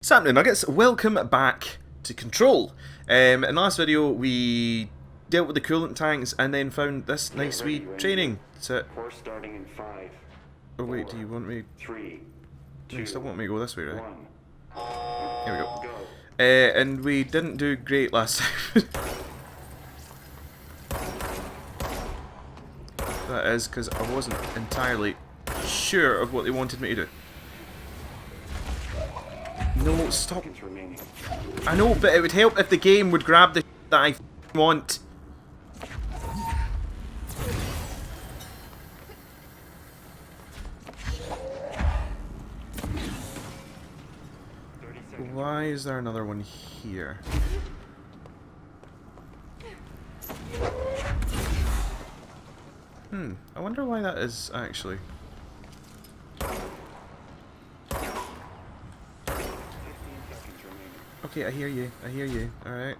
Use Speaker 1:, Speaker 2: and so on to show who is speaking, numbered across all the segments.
Speaker 1: What's happening, Nuggets? Welcome back to Control. In the last video we dealt with the coolant tanks and then found this nice wee training set.
Speaker 2: Course starting in 5.
Speaker 1: Oh wait, do you want me?
Speaker 2: 3.
Speaker 1: You still want me to go this way, right?
Speaker 2: 1.
Speaker 1: Here we go.
Speaker 2: Go.
Speaker 1: And we didn't do great last time. That is because I wasn't entirely sure of what they wanted me to do. No, stop. I know, but it would help if the game would grab the that I want. Why is there another one here? I wonder why that is actually. Okay, I hear you. I hear you. Alright.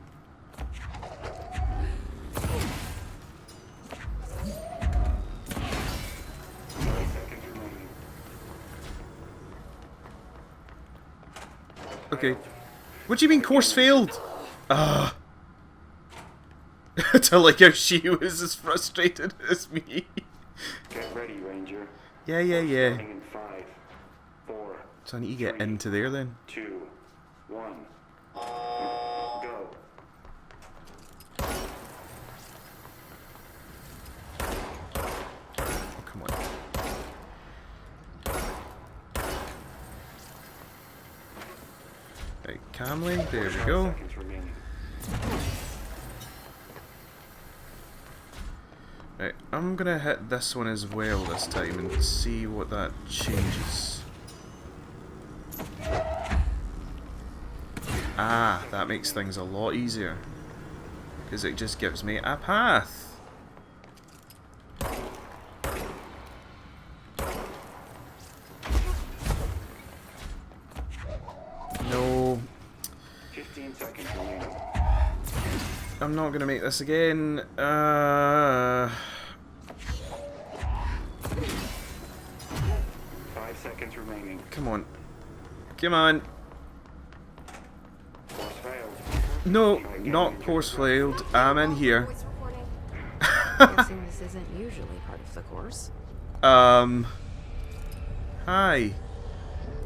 Speaker 1: Okay. What do you mean course failed? Ah. To like how she was as frustrated as me.
Speaker 2: Get ready, Ranger.
Speaker 1: Yeah.
Speaker 2: Starting in 5, 4.
Speaker 1: So I need to get into there then.
Speaker 2: 2, 1. Go.
Speaker 1: Oh, come on. Right, calmly. There we go.
Speaker 2: Seconds remaining.
Speaker 1: Right, I'm gonna hit this one as well this time and see what that changes. Ah, that makes things a lot easier. Because it just gives me a path. No.
Speaker 2: 15 seconds remaining.
Speaker 1: I'm not gonna make this again. 5
Speaker 2: seconds remaining.
Speaker 1: Come on. Come on.
Speaker 2: Course failed.
Speaker 1: No, not course failed. I'm in here.
Speaker 3: Guessing this isn't usually part of the course.
Speaker 1: Hi.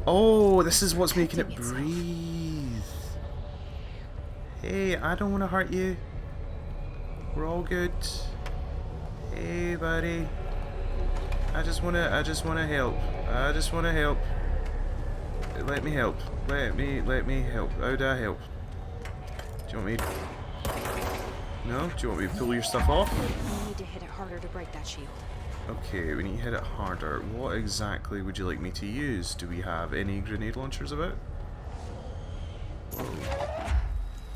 Speaker 1: Oh, this is what's making it breathe. Hey, I don't want to hurt you. We're all good. Hey, buddy. I just wanna help. I just wanna help. Let me help. Let me help. How do I help? Do you want me? No? Do you want me to pull your stuff off?
Speaker 3: We need to hit it harder to break that shield.
Speaker 1: Okay, we need to hit it harder. What exactly would you like me to use? Do we have any grenade launchers about? Whoa.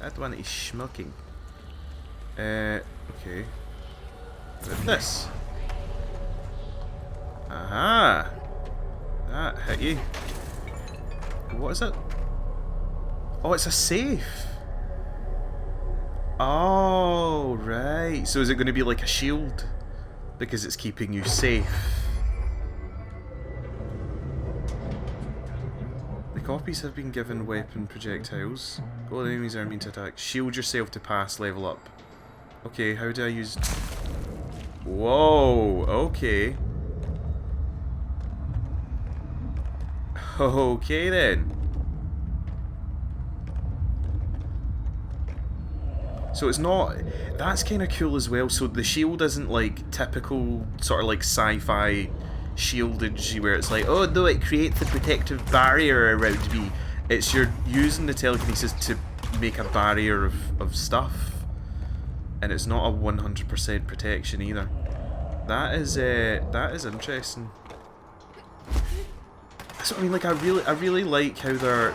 Speaker 1: That one is smoking. Okay. With this. Aha! That hit you. What is it? Oh, it's a safe! Oh, right. So is it going to be like a shield? Because it's keeping you safe. The copies have been given weapon projectiles. All enemies are immune to attack. Shield yourself to pass level up. Okay, how do I use... Whoa, okay. Okay then. So it's not... That's kind of cool as well. So the shield isn't like typical sort of like sci-fi shieldage where it's like, oh no, it creates a protective barrier around me. It's you're using the telekinesis to make a barrier of stuff. And it's not a 100% protection either. That is interesting. That's what I mean. Like I really like how they're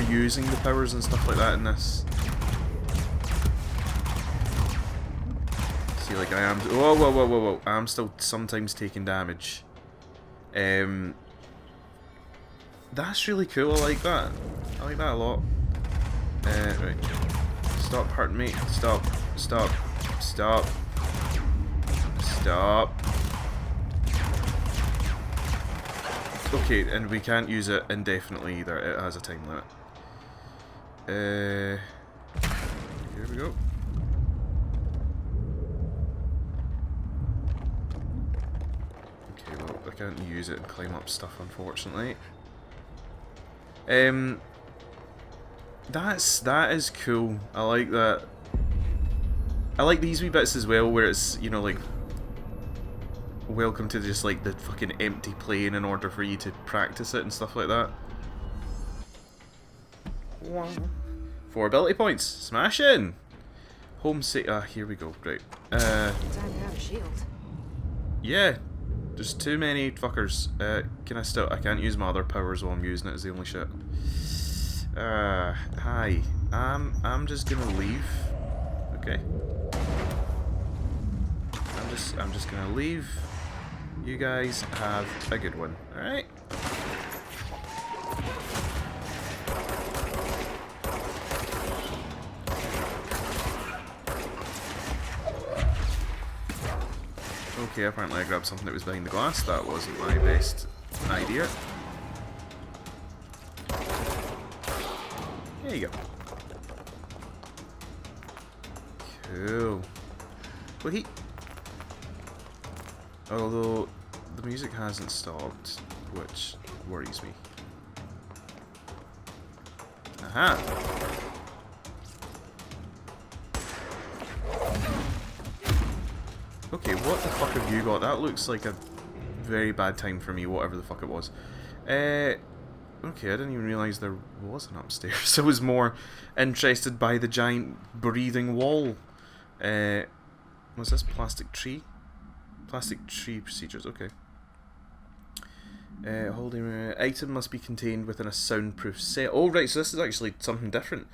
Speaker 1: using the powers and stuff like that in this. See, like I am. Whoa! I'm still sometimes taking damage. That's really cool. I like that. I like that a lot. Right. Stop hurting me. Stop. Okay, and we can't use it indefinitely either. It has a time limit. Here we go. Okay, well, I can't use it and climb up stuff, unfortunately. That is cool. I like that. I like these wee bits as well, where it's, you know, like, welcome to just like the fucking empty plane in order for you to practice it and stuff like that. 4 ability points. Smash in. Home safe. Ah, here we go. Right.
Speaker 3: Time to have a shield.
Speaker 1: Yeah. There's too many fuckers. Can I still? I can't use my other powers while I'm using it. Is the only shit. Hi. I'm just gonna leave. Okay. I'm just gonna leave. You guys have a good one. All right. Okay, apparently I grabbed something that was behind the glass. That wasn't my best idea. There you go. Cool. Well, although the music hasn't stopped, which worries me. Aha! Okay, what the fuck have you got? That looks like a very bad time for me, whatever the fuck it was. Okay, I didn't even realise there was an upstairs. I was more interested by the giant breathing wall. Was this plastic tree? Plastic tree procedures, okay. Holding item must be contained within a soundproof set. Oh right, so this is actually something different.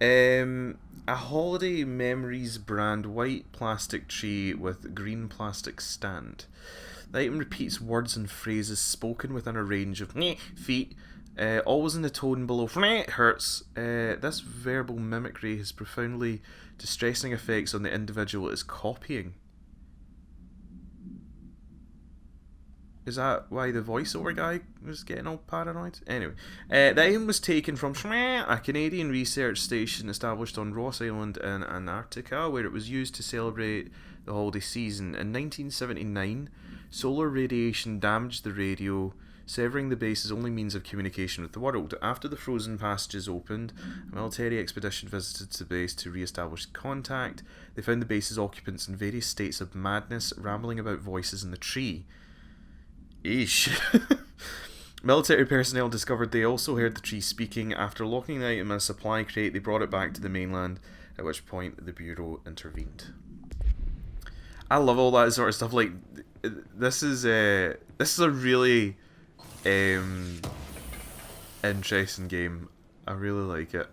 Speaker 1: A Holiday Memories brand white plastic tree with green plastic stand. The item repeats words and phrases spoken within a range of feet, always in the tone below hertz. This verbal mimicry has profoundly distressing effects on the individual it is copying. Is that why the voiceover guy was getting all paranoid? Anyway, the item was taken from a Canadian research station established on Ross Island in Antarctica, where it was used to celebrate the holiday season. In 1979, solar radiation damaged the radio, severing the base's only means of communication with the world. After the frozen passages opened, a military expedition visited the base to re-establish contact. They found the base's occupants in various states of madness, rambling about voices in the tree. Eesh. Military personnel discovered they also heard the tree speaking. After locking the item in a supply crate, they brought it back to the mainland, at which point the Bureau intervened. I love all that sort of stuff. Like, this is a really interesting game. I really like it.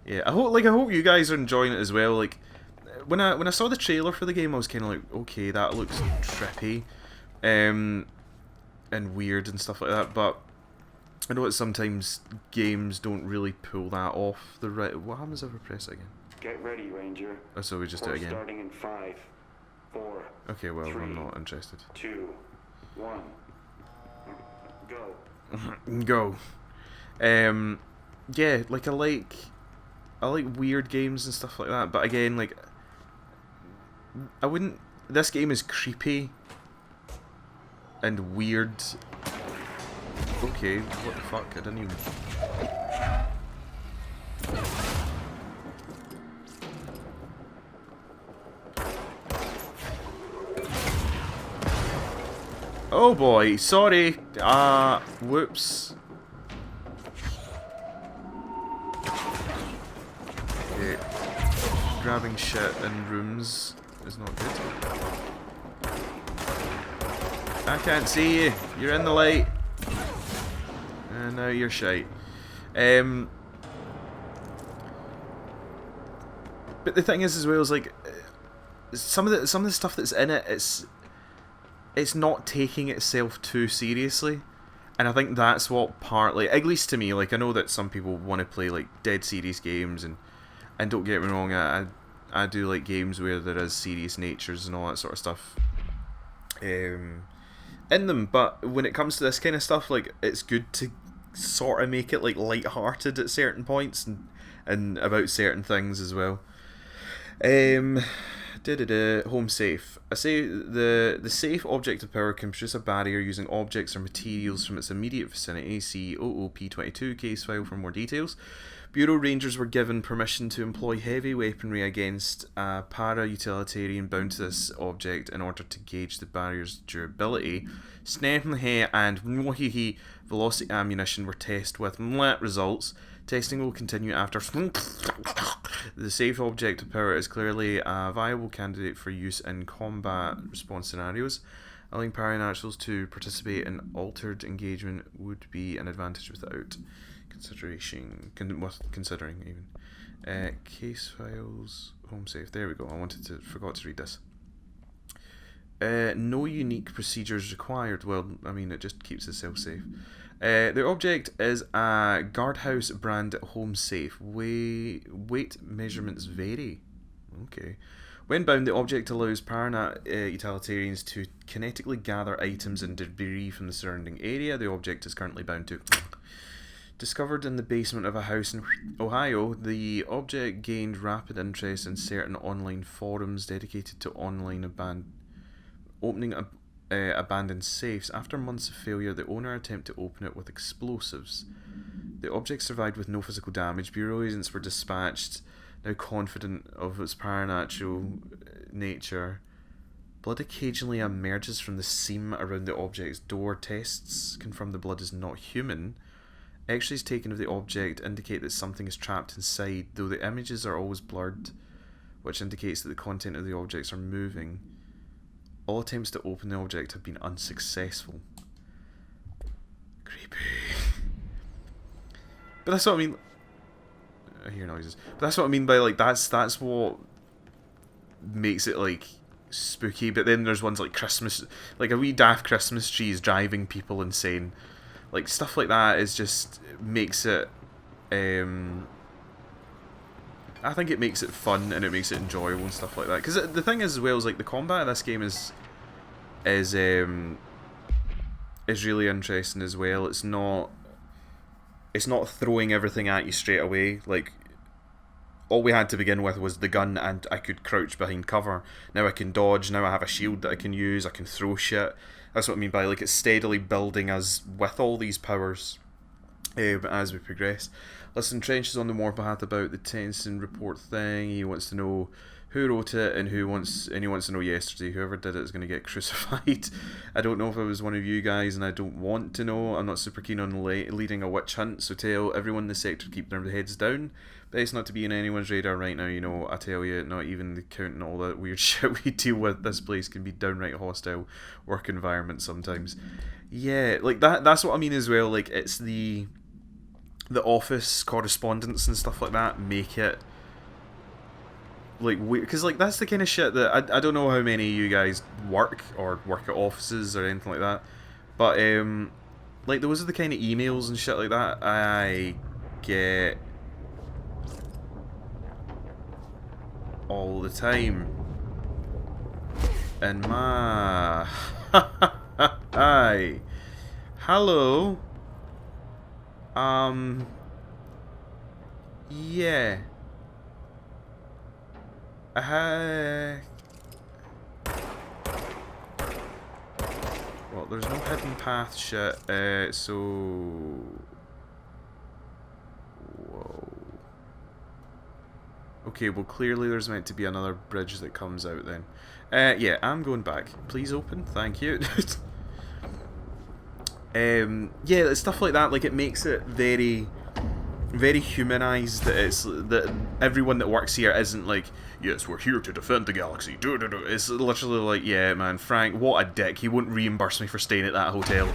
Speaker 1: Yeah, I hope you guys are enjoying it as well. Like, when I saw the trailer for the game, I was kind of like, okay, that looks trippy, and weird and stuff like that. But I know that sometimes games don't really pull that off. What happens if I press it again?
Speaker 2: Get ready, Ranger.
Speaker 1: Oh, so we just do it again.
Speaker 2: Starting in 5, 4.
Speaker 1: Okay, well,
Speaker 2: 3,
Speaker 1: I'm not interested.
Speaker 2: 2, 1. Go.
Speaker 1: Go. Yeah, like I like weird games and stuff like that. But again, like, I wouldn't. This game is creepy and weird. Okay, what the fuck? I didn't even. Oh boy, sorry. Whoops. Okay. Grabbing shit in rooms is not good. I can't see you. You're in the light. And now you're shite. But the thing is, as well, is like some of the stuff that's in it, it's not taking itself too seriously, and I think that's what partly, at least to me, like I know that some people want to play like dead serious games, and don't get me wrong, I do like games where there is serious natures and all that sort of stuff. And in them, but when it comes to this kind of stuff, like, it's good to sort of make it like light-hearted at certain points and about certain things as well. Home safe. I say the safe object of power can produce a barrier using objects or materials from its immediate vicinity. See OOP22 case file for more details. Bureau Rangers were given permission to employ heavy weaponry against a para-utilitarian bound to this object in order to gauge the barrier's durability. Snapmhe and Mwahihi velocity ammunition were tested with results. Testing will continue after. The safe object of power is clearly a viable candidate for use in combat response scenarios. Allowing paranormals to participate in altered engagement would be an advantage without considering even. Case files, home safe. There we go. Forgot to read this. No unique procedures required. Well, I mean, it just keeps itself safe. The object is a guardhouse brand home safe. Weight measurements vary. Okay. When bound, the object allows utilitarians to kinetically gather items and debris from the surrounding area. The object is currently bound to. Discovered in the basement of a house in Ohio, the object gained rapid interest in certain online forums dedicated to online opening abandoned safes. After months of failure, the owner attempted to open it with explosives. The object survived with no physical damage. Bureau agents were dispatched, now confident of its paranatural nature. Blood occasionally emerges from the seam around the object's door. Tests confirm the blood is not human. X-rays taken of the object indicate that something is trapped inside, though the images are always blurred, which indicates that the content of the objects are moving. All attempts to open the object have been unsuccessful. Creepy. But that's what I mean. I hear noises. But that's what I mean by, like, that's what makes it, like, spooky. But then there's ones like Christmas, like a wee daft Christmas tree is driving people insane. Like, stuff like that is just makes it. I think it makes it fun and it makes it enjoyable and stuff like that. Because the thing is, as well, is like the combat of this game is really interesting as well. It's not throwing everything at you straight away. Like, all we had to begin with was the gun, and I could crouch behind cover. Now I can dodge. Now I have a shield that I can use. I can throw shit. That's what I mean by, like, it's steadily building us with all these powers as we progress. Listen, Trench is on the warpath about the Tennyson report thing. He wants to know who wrote it and he wants to know yesterday. Whoever did it is going to get crucified. I don't know if it was one of you guys, and I don't want to know. I'm not super keen on leading a witch hunt, so tell everyone in the sector to keep their heads down. Best not to be in anyone's radar right now, you know. I tell you, not even the counting all that weird shit we deal with. This place can be downright hostile work environment sometimes. Yeah, like that's what I mean as well. Like, it's the office correspondence and stuff like that make it like weird, because like that's the kind of shit that I don't know how many of you guys work at offices or anything like that, but like those are the kind of emails and shit like that I get all the time. And my hi, hello, yeah. Well, there's no hidden path shit, so... Whoa. Okay, well clearly there's meant to be another bridge that comes out then. Yeah, I'm going back. Please open, thank you. Yeah, stuff like that, like it makes it very... very humanized, that it's that everyone that works here isn't like, yes, we're here to defend the galaxy. It's literally like, yeah, man, Frank, what a dick. He wouldn't reimburse me for staying at that hotel.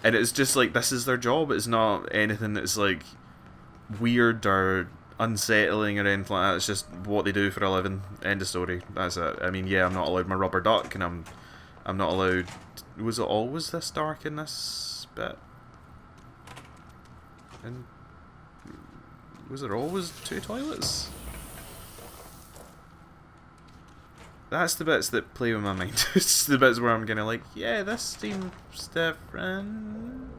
Speaker 1: And it's just like, this is their job. It's not anything that's like weird or unsettling or anything like that. It's just what they do for a living. End of story. That's it. I mean, yeah, I'm not allowed my rubber duck, and I'm not allowed. Was it always this dark in this bit? And was there always two toilets? That's the bits that play with my mind. It's the bits where I'm gonna like, yeah, this seems different.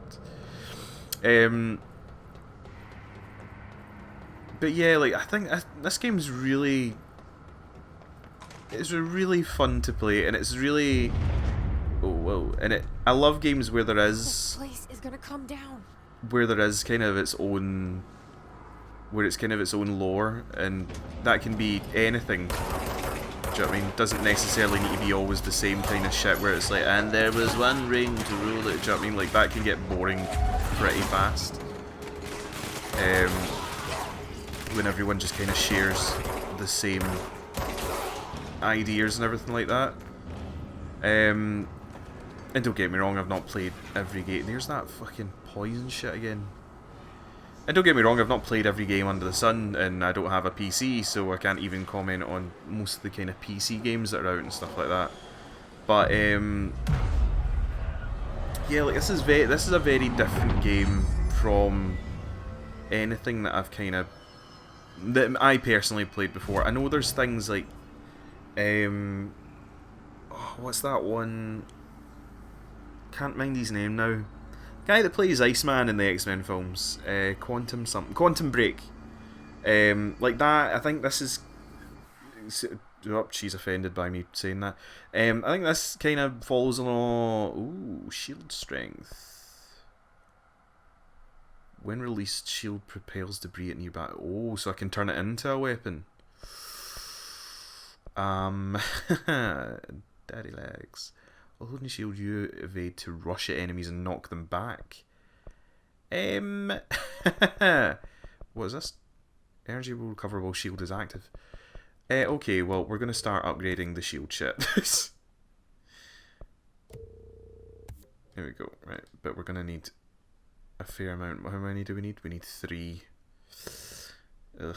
Speaker 1: But yeah, like I think this game's really, it's really fun to play, and it's really, oh whoa, and I love games where there
Speaker 3: This
Speaker 1: is
Speaker 3: place is gonna come down.
Speaker 1: kind of its own, where it's kind of its own lore, and that can be anything. Do you know what I mean? Doesn't necessarily need to be always the same kind of shit where it's like, and there was one ring to rule it. Do you know what I mean? Like that can get boring pretty fast. When everyone just kind of shares the same ideas and everything like that. And don't get me wrong, I've not played every game. There's that fucking poison shit again. And don't get me wrong, I've not played every game under the sun, and I don't have a PC, so I can't even comment on most of the kind of PC games that are out and stuff like that. But yeah, like this is a very different game from anything that I've kind of, that I personally played before. I know there's things like, oh, what's that one? Can't mind his name now. Guy that plays Iceman in the X-Men films, Quantum Break. Like that, I think this is. Oh, she's offended by me saying that. I think this kind of follows along. Ooh, shield strength. When released, shield propels debris at nearby. Oh, so I can turn it into a weapon. Daddy legs. While holding shield, you evade to rush at enemies and knock them back. What is this? Energy will recover while shield is active. Okay, well, we're going to start upgrading the shield shit. Here we go, right, but we're going to need a fair amount. How many do we need? We need 3. Ugh.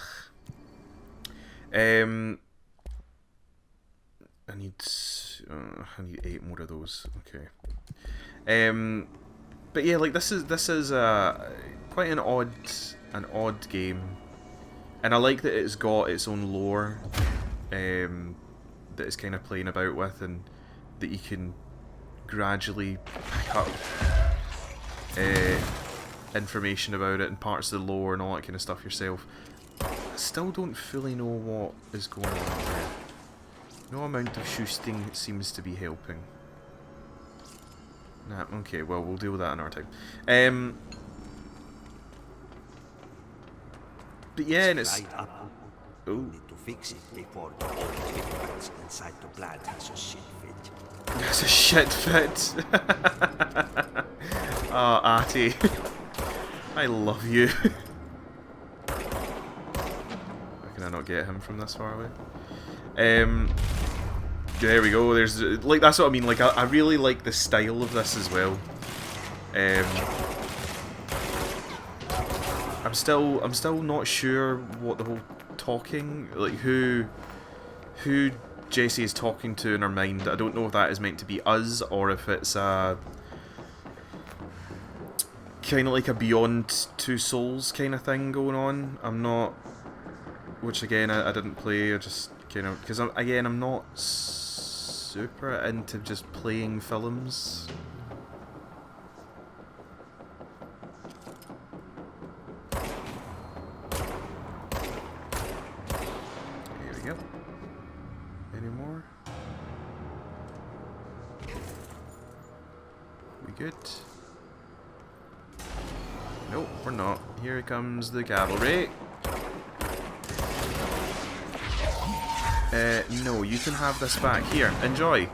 Speaker 1: I need 8 more of those. Okay. But yeah, like this is quite an odd game, and I like that it's got its own lore that it's kind of playing about with, and that you can gradually pick up information about it and parts of the lore and all that kind of stuff yourself. I still don't fully know what is going on there. No amount of shoosting seems to be helping. Nah, okay, well, we'll deal with that another time. But yeah, and it's...
Speaker 4: You need to fix it before the old chemicals inside the plant has a shit fit.
Speaker 1: That's a shit fit. Oh, Artie. I love you. How can I not get him from this far away? There we go. There's like, that's what I mean. Like I really like the style of this as well. I'm still not sure what the whole talking, like who Jessie is talking to in her mind. I don't know if that is meant to be us or if it's kind of like a Beyond Two Souls kind of thing going on. I'm not, which again I didn't play. I just kind of, because I'm not super into just playing films. Here we go. Any more? We good? Nope, we're not. Here comes the cavalry. No, you can have this back. Here, enjoy.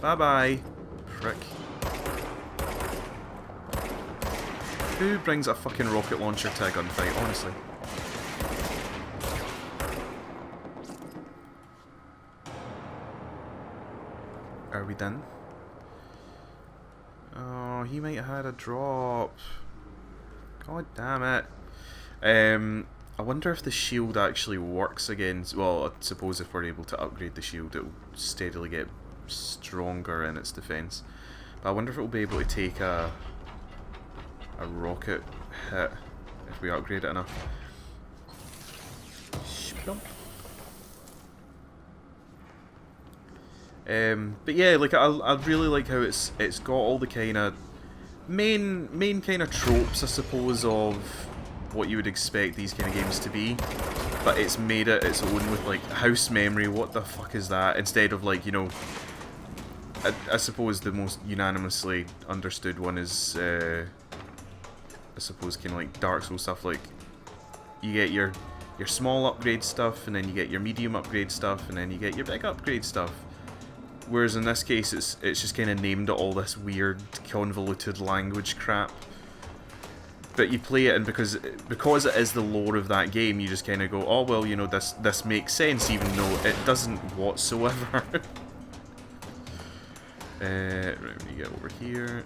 Speaker 1: Bye-bye. Prick. Who brings a fucking rocket launcher to a gunfight, honestly? Are we done? Oh, he might have had a drop. God damn it. I wonder if the shield actually works against... Well, I suppose if we're able to upgrade the shield, it'll steadily get stronger in its defense. But I wonder if it'll be able to take a rocket hit if we upgrade it enough. But yeah, like I really like how it's got all the kind of main kind of tropes, I suppose, of what you would expect these kind of games to be, but it's made it its own with like house memory. What the fuck is that? Instead of like, you know, I suppose the most unanimously understood one is I suppose kind of like Dark Souls stuff. Like you get your small upgrade stuff, and then you get your medium upgrade stuff, and then you get your big upgrade stuff. Whereas in this case, it's just kind of named all this weird, convoluted language crap. But you play it, and because it is the lore of that game, you just kind of go, oh well, you know, this makes sense, even though it doesn't whatsoever. Right, when you get over here.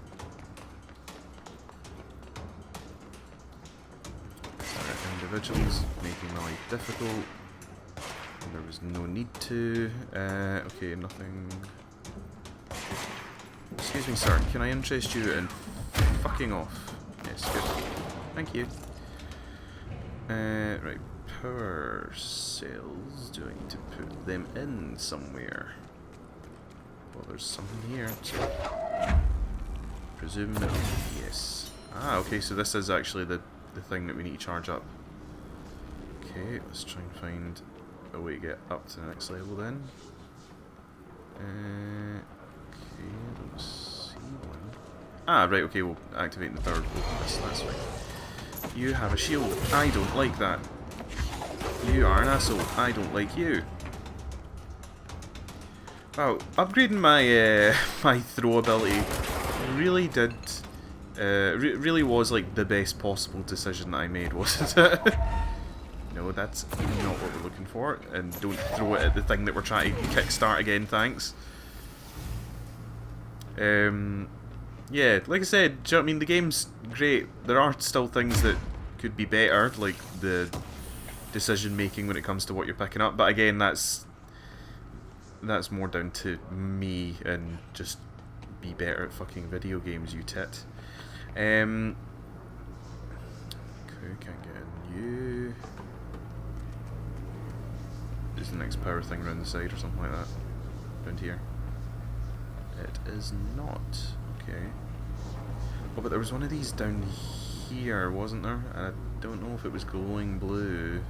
Speaker 1: Individuals making my life difficult. There was no need to. Okay, nothing. Excuse me, sir. Can I interest you in fucking off? Yes, good. Thank you. Right, power cells. Do I need to put them in somewhere? Well, there's something here. So presumably, yes. Ah, okay. So this is actually the thing that we need to charge up. Okay, let's try and find a way to get up to the next level then. Okay, I don't see one. Ah, right, okay, we'll activate the third open this, that's fine. You have a shield. I don't like that. You are an asshole. I don't like you. Wow, upgrading my my throw ability really did really was like the best possible decision that I made, wasn't it? No, that's not what we're looking for, and don't throw it at the thing that we're trying to kickstart again, thanks. Yeah, like I said, do you know what I mean, the game's great. There are still things that could be better, like the decision making when it comes to what you're picking up, but again, that's more down to me and just be better at fucking video games, you tit. Okay, can't get in you. Is the next power thing around the side or something like that? Around here? It is not. Okay. Oh, but there was one of these down here, wasn't there? And I don't know if it was glowing blue.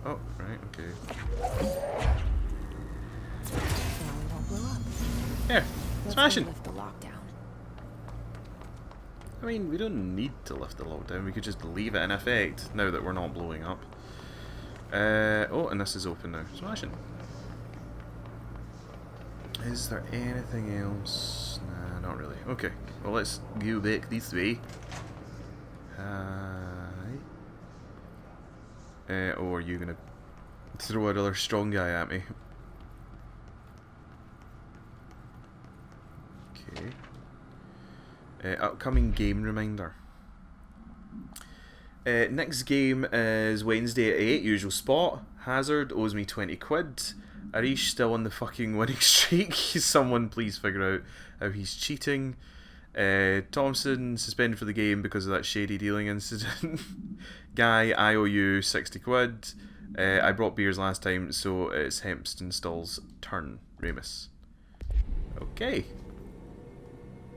Speaker 1: Oh, right, okay. There! Smashing!
Speaker 3: Lift the lockdown.
Speaker 1: I mean, we don't need to lift the lockdown, we could just leave it in effect, now that we're not blowing up. Oh, and this is open now. Smashing. Is there anything else? Nah, not really. Okay, well let's go back this way. Or are you gonna throw another strong guy at me? Okay. Upcoming game reminder. Next game is Wednesday at 8, usual spot. Hazard owes me 20 quid. Arish still on the fucking winning streak. Someone please figure out how he's cheating. Thompson suspended for the game because of that shady dealing incident. Guy, I owe you 60 quid. I brought beers last time, so it's Hempstonstall's turn. Ramus. Okay.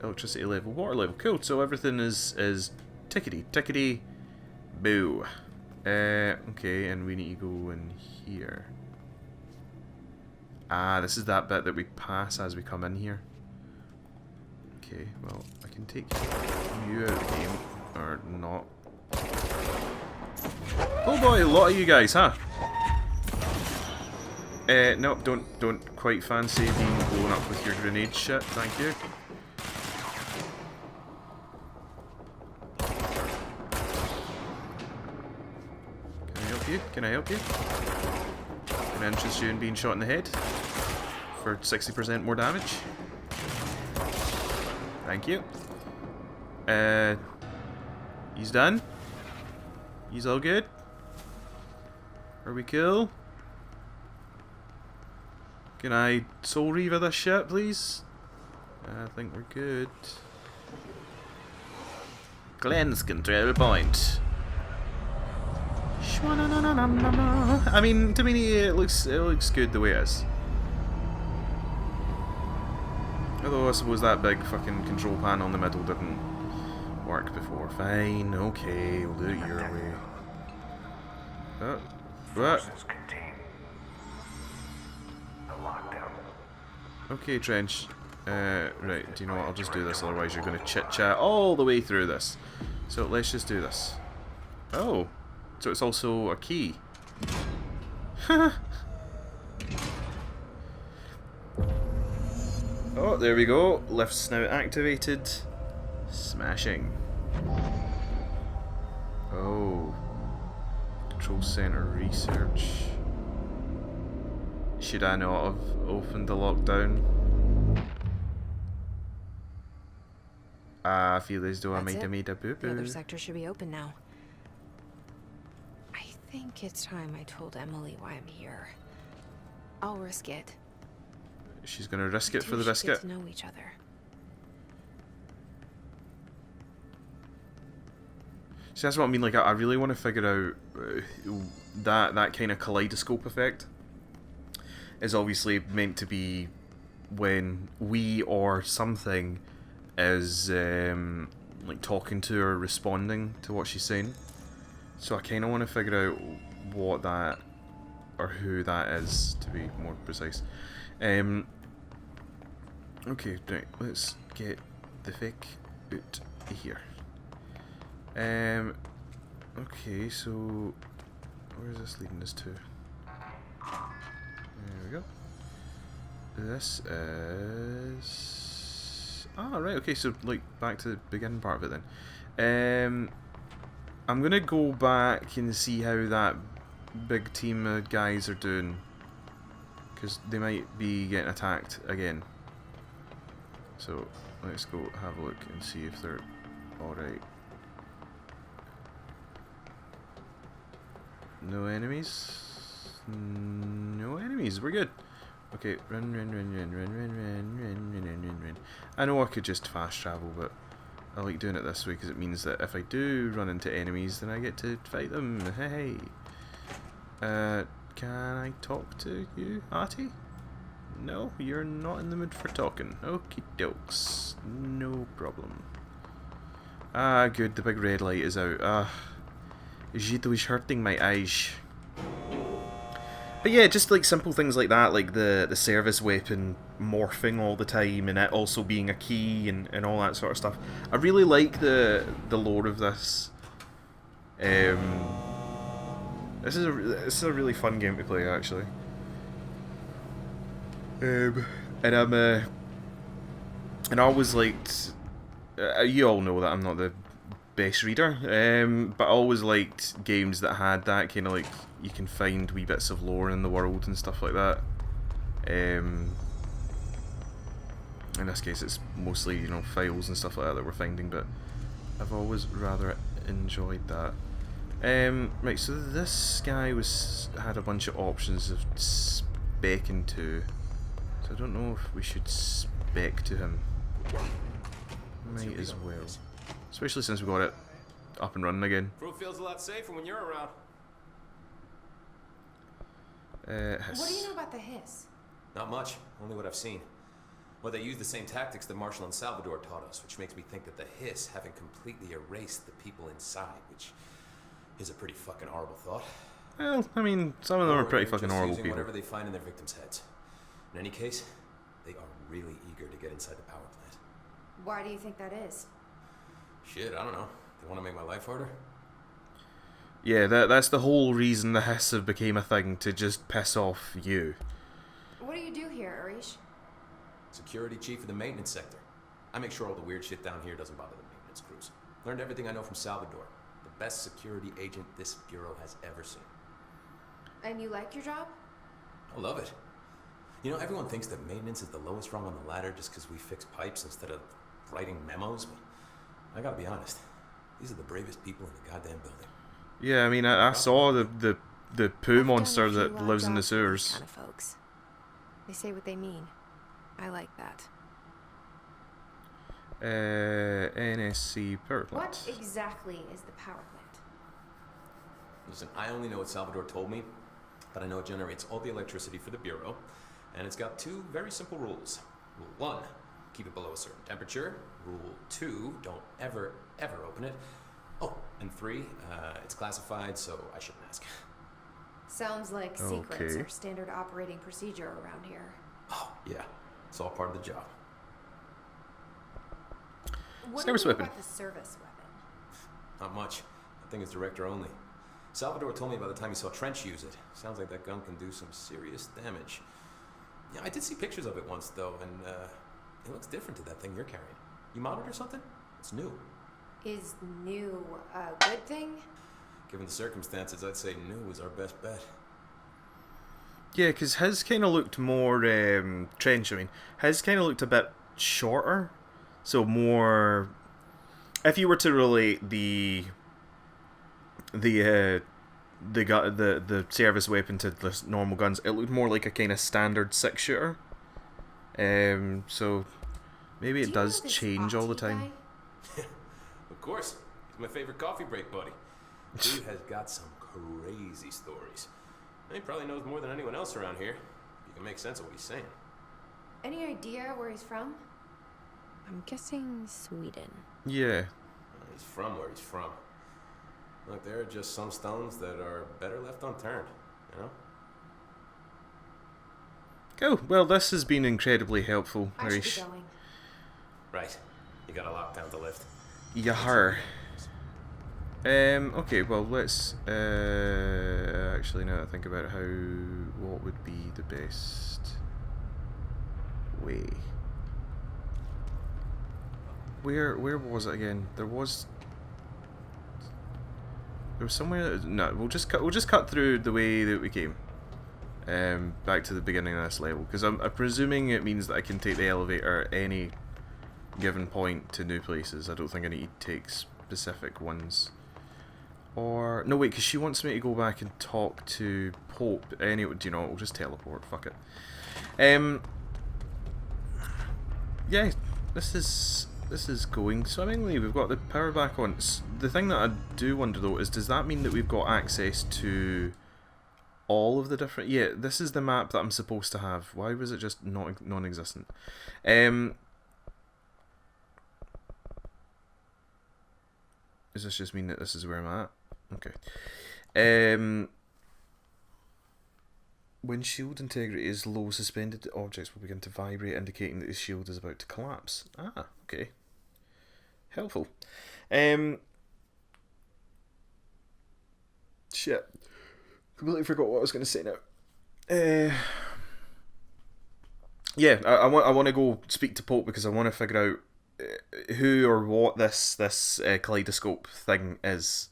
Speaker 1: Electricity level, water level. Cool, so everything is tickety boo. Okay, and we need to go in here. Ah, this is that bit that we pass as we come in here. Okay, well, I can take you out of the game, or not. Oh boy, a lot of you guys, huh? No, don't quite fancy being blown up with your grenade shit, thank you. Can I help you? Can I help you? Can I interest you in being shot in the head? For 60% more damage? Thank you. He's done? He's all good? Are we cool? Can I Soul Reaver this shit, please? I think we're good. Cleanse control point. I mean, to me, it looks good the way it is. Although I suppose that big fucking control panel in the middle didn't work before. Fine, okay, we'll do it your way. What? Okay, Trench. Right, do you know what? I'll just do this, otherwise you're going to chit-chat all the way through this. So let's just do this. Oh, so it's also a key. Oh, there we go. Lift's now activated. Smashing. Oh. Control center research. Should I not have opened the lockdown? I feel as though I might have made a
Speaker 3: The
Speaker 1: boo-boo.
Speaker 3: other sector should be open now. I think it's time I told Emily why I'm here. I'll risk it.
Speaker 1: She's gonna risk it for the
Speaker 3: Two should
Speaker 1: biscuit.
Speaker 3: Get to know each other.
Speaker 1: See, that's what I mean. Like, I really want to figure out that kind of kaleidoscope effect is obviously meant to be when we or something is like talking to her, responding to what she's saying. So I kind of want to figure out what that or who that is, to be more precise. Okay, right. Let's get the fic out here. Okay, so where is this leading us to? There we go. This is... Ah, right, okay, so, like, back to the beginning part of it then. I'm gonna go back and see how that big team of guys are doing. Because they might be getting attacked again. So, let's go have a look and see if they're alright. No enemies? No enemies, we're good. Okay, run. I know I could just fast travel, but I like doing it this way because it means that if I do run into enemies, then I get to fight them. Hey. Can I talk to you, Artie? No, you're not in the mood for talking. Okie dokes. No problem. Ah, good, the big red light is out. Ah. It was hurting my eyes. But yeah, just like simple things like that, like the service weapon morphing all the time and it also being a key and all that sort of stuff. I really like the lore of this. This is a really fun game to play, actually. And I always liked. You all know that I'm not the best reader, but I always liked games that had that kind of like you can find wee bits of lore in the world and stuff like that. In this case, it's mostly, you know, files and stuff like that we're finding, but I've always rather enjoyed that. Right, so this guy had a bunch of options of specking to, so I don't know if we should spec to him. Might as well. Especially since we got it up and running again.
Speaker 5: Crew feels a lot safer when you're around.
Speaker 3: What do you know about the hiss?
Speaker 5: Not much, only what I've seen. Well, they use the same tactics that Marshall and Salvador taught us, which makes me think that the hiss haven't completely erased the people inside, which is a pretty fucking horrible thought.
Speaker 1: Well, I mean, some of them are pretty
Speaker 5: They're
Speaker 1: fucking
Speaker 5: just
Speaker 1: horrible
Speaker 5: using
Speaker 1: people.
Speaker 5: whatever they find in their victims' heads. In any case, they are really eager to get inside the power plant.
Speaker 3: Why do you think that is?
Speaker 5: Shit, I don't know. They want to make my life harder?
Speaker 1: Yeah, that's the whole reason the hiss have became a thing, to just piss off you.
Speaker 3: What do you do here, Arish?
Speaker 5: Security chief of the maintenance sector. I make sure all the weird shit down here doesn't bother the maintenance crews. Learned everything I know from Salvador. The best security agent this bureau has ever seen.
Speaker 3: And you like your job?
Speaker 5: I love it. You know, everyone thinks that maintenance is the lowest rung on the ladder just because we fix pipes instead of writing memos, but I gotta be honest. These are the bravest people in the goddamn building.
Speaker 1: Yeah, I mean, I saw the poo
Speaker 3: I've
Speaker 1: monster
Speaker 3: done a few
Speaker 1: that
Speaker 3: odd
Speaker 1: lives in the
Speaker 3: jobs for these
Speaker 1: sewers.
Speaker 3: kind of folks. They say what they mean. I like that.
Speaker 1: NSC power plant.
Speaker 3: What exactly is the power plant?
Speaker 5: Listen, I only know what Salvador told me, but I know it generates all the electricity for the Bureau, and it's got 2 very simple rules. Rule 1, keep it below a certain temperature. Rule 2, don't ever, ever open it. Oh, and 3, it's classified, so I shouldn't ask.
Speaker 3: Sounds like secrets
Speaker 1: Okay.
Speaker 3: are standard operating procedure around here.
Speaker 5: Oh, yeah. It's all part of the job.
Speaker 3: What
Speaker 1: Service
Speaker 3: do you know
Speaker 1: weapon.
Speaker 3: about the service weapon?
Speaker 5: Not much. That thing is director only. Salvador told me by the time he saw Trench use it. Sounds like that gun can do some serious damage. Yeah, I did see pictures of it once, though, and it looks different to that thing you're carrying. You modded or something? It's new.
Speaker 3: Is new a good thing?
Speaker 5: Given the circumstances, I'd say new is our best bet.
Speaker 1: Yeah, because his kind of looked more trench. I mean, his kind of looked a bit shorter, so more. If you were to relate the service weapon to the normal guns, it looked more like a kind of standard 6-shooter. So maybe
Speaker 3: Do
Speaker 1: it
Speaker 3: you know
Speaker 1: does
Speaker 3: this
Speaker 1: change all the
Speaker 3: Ahti
Speaker 1: time.
Speaker 3: guy?
Speaker 5: Of course. He's my favorite coffee break buddy. Dude has got some crazy stories. He probably knows more than anyone else around here. You can make sense of what he's saying.
Speaker 3: Any idea where he's from? I'm guessing Sweden.
Speaker 1: Yeah.
Speaker 5: He's from where he's from. Look, there are just some stones that are better left unturned, you know?
Speaker 1: Cool. Well, this has been incredibly helpful,
Speaker 3: I should be
Speaker 1: Harish.
Speaker 3: going.
Speaker 5: Right. You got a lockdown to lift.
Speaker 1: Yahar. Okay, well, let's actually, now that I think about it, what would be the best way? Where was it again? There was somewhere. No, we'll just cut through the way that we came. Back to the beginning of this level, because I'm presuming it means that I can take the elevator at any given point to new places. I don't think I need to take specific ones. Or no, wait, because she wants me to go back and talk to Pope. Anyway, do you know what? We'll just teleport. Fuck it. Yeah, this is going swimmingly. We've got the power back on. The thing that I do wonder though is, does that mean that we've got access to all of the different? Yeah, this is the map that I'm supposed to have. Why was it just non-existent? Does this just mean that this is where I'm at? Okay. When shield integrity is low, suspended objects will begin to vibrate, indicating that the shield is about to collapse. Ah, okay. Helpful. Shit. Completely forgot what I was going to say now. Yeah, I want to go speak to Pope because I want to figure out who or what this kaleidoscope thing is.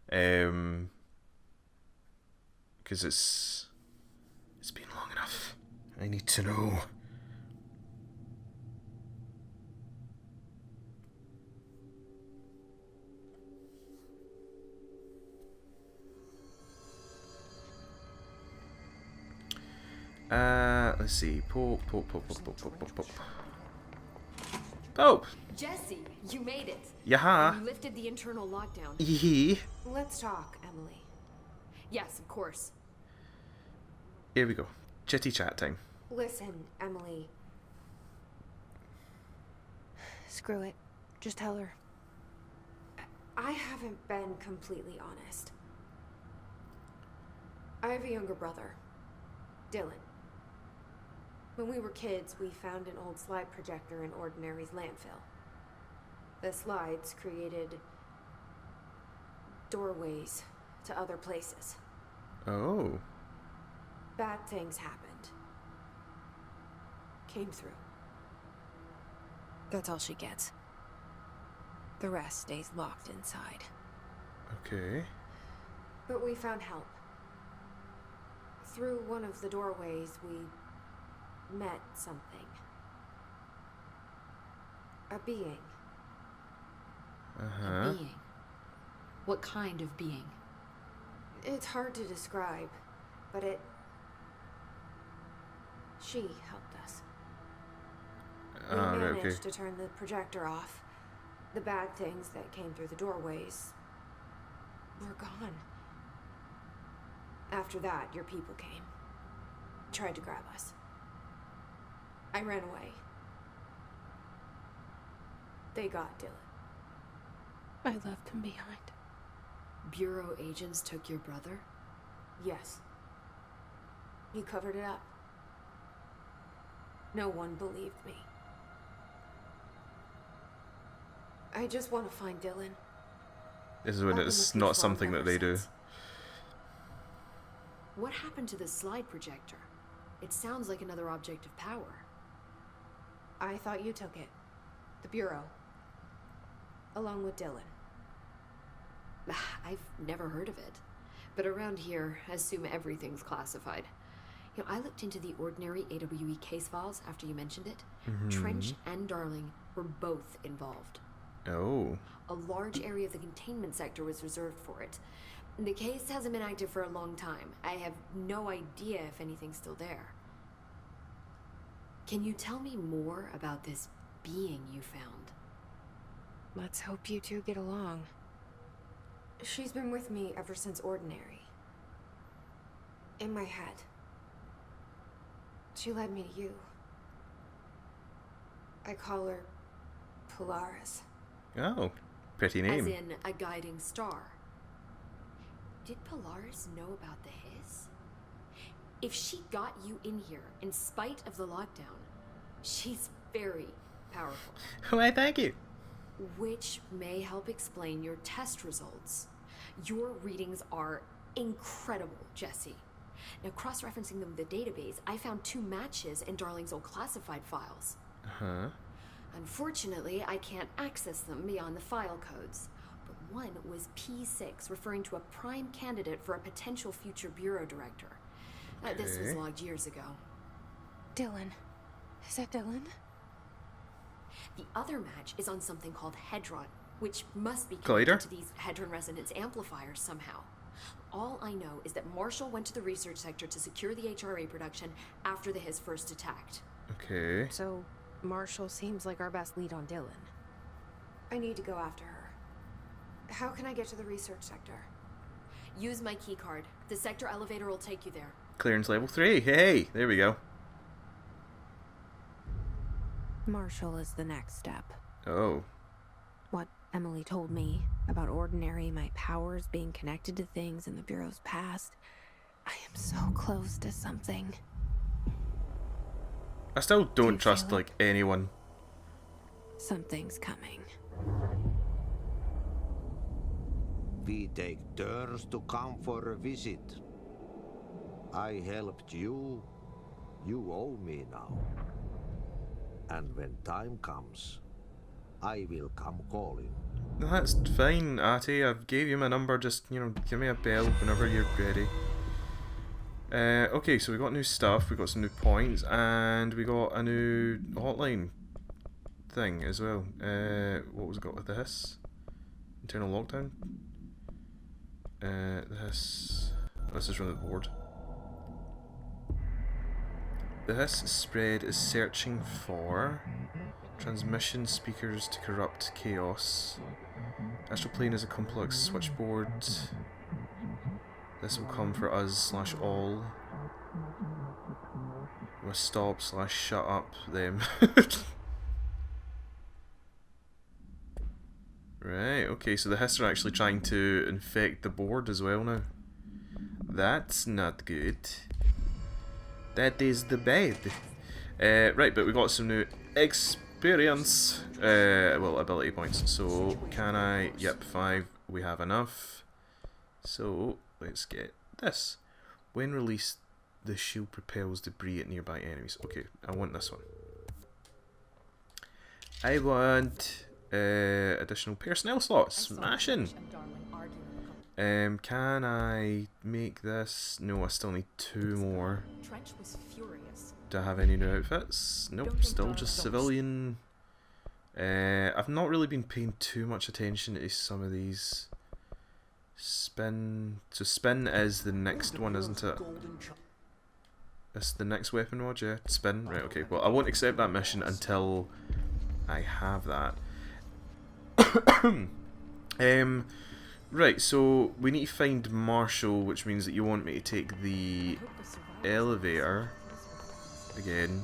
Speaker 1: Because it's been long enough. I need to know. Let's see. Pope. Pope!
Speaker 3: Jesse, you made it.
Speaker 1: Yaha!
Speaker 3: You lifted the internal lockdown.
Speaker 1: Yee.
Speaker 3: Let's talk, Emily. Yes, of course.
Speaker 1: Here we go. Chitty chat time.
Speaker 3: Listen, Emily. Screw it. Just tell her. I haven't been completely honest. I have a younger brother, Dylan. When we were kids, we found an old slide projector in Ordinary's landfill. The slides created doorways to other places.
Speaker 1: Oh.
Speaker 3: Bad things happened. Came through. That's all she gets. The rest stays locked inside.
Speaker 1: Okay.
Speaker 3: But we found help. Through one of the doorways, we met something. A being.
Speaker 1: Uh-huh.
Speaker 6: Being. What kind of being?
Speaker 3: It's hard to describe, but she helped us. We managed to turn the projector off. The bad things that came through the doorways were gone. After that, your people came. Tried to grab us. I ran away. They got Dylan.
Speaker 7: I left him behind.
Speaker 6: Bureau agents took your brother?
Speaker 3: Yes. You covered it up. No one believed me. I just want to find Dylan.
Speaker 1: This is when
Speaker 3: I've been
Speaker 1: it's
Speaker 3: looking
Speaker 1: not
Speaker 3: for him
Speaker 1: something that
Speaker 3: ever
Speaker 1: they do.
Speaker 3: since.
Speaker 6: What happened to the slide projector? It sounds like another object of power.
Speaker 3: I thought you took it. The Bureau. Along with Dylan.
Speaker 6: I've never heard of it. But around here, I assume everything's classified. You know, I looked into the ordinary AWE case files after you mentioned it. Trench and Darling were both involved.
Speaker 1: Oh.
Speaker 6: A large area of the containment sector was reserved for it. The case hasn't been active for a long time. I have no idea if anything's still there. Can you tell me more about this being you found?
Speaker 7: Let's hope you two get along.
Speaker 3: She's been with me ever since Ordinary. In my head. She led me to you. I call her Polaris.
Speaker 1: Oh. Pretty
Speaker 6: As
Speaker 1: name.
Speaker 6: in a guiding star. Did Polaris know about the hiss? If she got you in here in spite of the lockdown, she's very powerful.
Speaker 1: Why, thank you.
Speaker 6: Which may help explain your test results. Your readings are incredible, Jesse. Now, cross-referencing them with the database, I found 2 matches in Darling's old classified files.
Speaker 1: Huh?
Speaker 6: Unfortunately, I can't access them beyond the file codes. But one was P6, referring to a prime candidate for a potential future bureau director. This was
Speaker 1: Okay.
Speaker 6: logged years ago.
Speaker 7: Dylan. Is that Dylan?
Speaker 6: The other match is on something called Hedron, which must be
Speaker 1: Glider?
Speaker 6: connected to these Hedron resonance amplifiers somehow. All I know is that Marshall went to the research sector to secure the HRA production after the Hiss first attacked.
Speaker 1: Okay.
Speaker 7: So, Marshall seems like our best lead on Dylan.
Speaker 3: I need to go after her. How can I get to the research sector?
Speaker 6: Use my keycard. The sector elevator will take you there.
Speaker 1: Clearance level 3. Hey, there we go.
Speaker 7: Marshall is the next step.
Speaker 1: Oh.
Speaker 7: What Emily told me about Ordinary, my powers being connected to things in the Bureau's past. I am so close to something.
Speaker 1: I still
Speaker 7: you
Speaker 1: don't
Speaker 7: feel
Speaker 1: trust,
Speaker 7: it?
Speaker 1: like, anyone.
Speaker 7: Something's coming.
Speaker 4: We take turns to come for a visit. I helped you. You owe me now. And when time comes, I will come calling.
Speaker 1: That's fine, Ati. I've gave you my number. Just, you know, give me a bell whenever you're ready. Okay, so we got new stuff. We got some new points, and we got a new hotline thing as well. What was it got with this? Internal lockdown. This is from the board. The Hiss spread is searching for transmission speakers to corrupt chaos. Astral plane is a complex switchboard. This will come for us/all. We'll stop/shut up them. Right, okay, so the Hiss are actually trying to infect the board as well now. That's not good. That is the bad. Right, but we got some new experience. Well, ability points. So, can I... Yep, 5. We have enough. So, let's get this. When released, the shield propels debris at nearby enemies. Okay, I want this one. I want... additional personnel slots. Smashing! Can I make this? No, I still need 2 more.
Speaker 6: Trench was furious.
Speaker 1: Do I have any new outfits? Nope, still just civilian. I've not really been paying too much attention to some of these. Spin. So spin is the next one, isn't it? It's the next weapon mod, yeah? Spin? Right, okay. Well, I won't accept that mission until I have that. Right, so we need to find Marshall, which means that you want me to take the elevator again.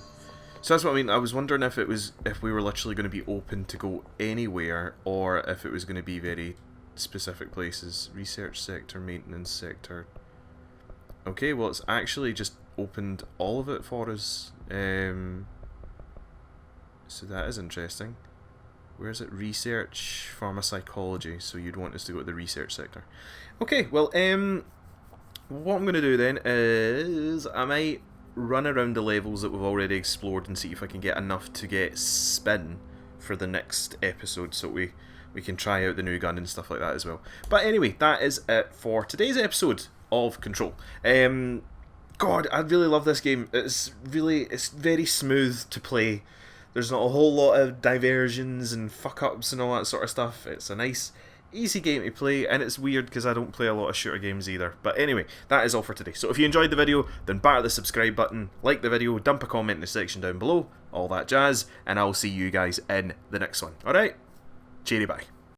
Speaker 1: So that's what I mean. I was wondering if we were literally going to be open to go anywhere, or if it was going to be very specific places. Research sector, maintenance sector. Okay, well it's actually just opened all of it for us. So that is interesting. Where is it? Research, pharmacology. So you'd want us to go to the research sector. Okay, well, what I'm going to do then is I might run around the levels that we've already explored and see if I can get enough to get spin for the next episode, so we can try out the new gun and stuff like that as well. But anyway, that is it for today's episode of Control. God, I really love this game. It's very smooth to play. There's not a whole lot of diversions and fuck-ups and all that sort of stuff. It's a nice, easy game to play, and it's weird because I don't play a lot of shooter games either. But anyway, that is all for today. So if you enjoyed the video, then batter the subscribe button, like the video, dump a comment in the section down below, all that jazz, and I'll see you guys in the next one. Alright? Cheery bye.